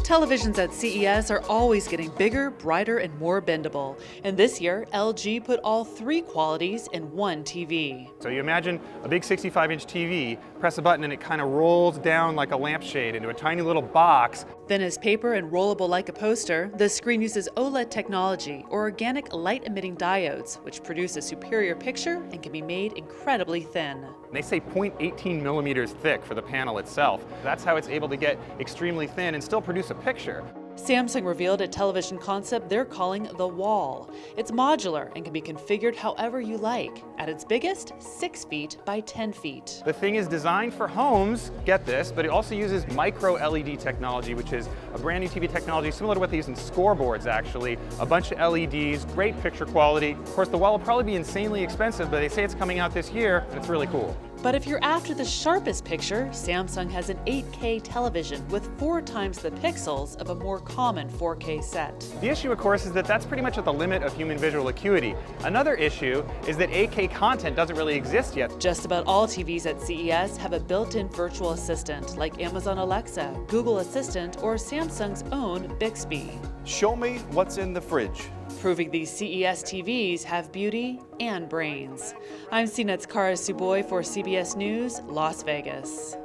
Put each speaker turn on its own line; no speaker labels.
Televisions at CES are always getting bigger, brighter, and more bendable. And this year, LG put all three qualities in one TV.
So you imagine a big 65-inch TV, press a button and it kind of rolls down like a lampshade into a tiny little box.
Thin as paper and rollable like a poster, the screen uses OLED technology, or organic light-emitting diodes, which produce a superior picture and can be made incredibly thin.
They say 0.18 millimeters thick for the panel itself. That's how it's able to get extremely thin and still produce a picture.
Samsung revealed a television concept they're calling the Wall. It's modular and can be configured however you like. At its biggest, 6 feet by 10 feet.
The thing is designed for homes, get this, but it also uses micro LED technology, which is a brand new TV technology similar to what they use in scoreboards actually. A bunch of LEDs, great picture quality. Of course, the Wall will probably be insanely expensive, but they say it's coming out this year, and it's really cool.
But if you're after the sharpest picture, Samsung has an 8K television with 4 times the pixels of a more common 4K set.
The issue, of course, is that that's pretty much at the limit of human visual acuity. Another issue is that 8K content doesn't really exist yet.
Just about all TVs at CES have a built-in virtual assistant, like Amazon Alexa, Google Assistant, or Samsung's own Bixby.
Show me what's in the fridge.
Proving these CES TVs have beauty and brains. I'm CNET's Tsuboi for CBS News, Las Vegas.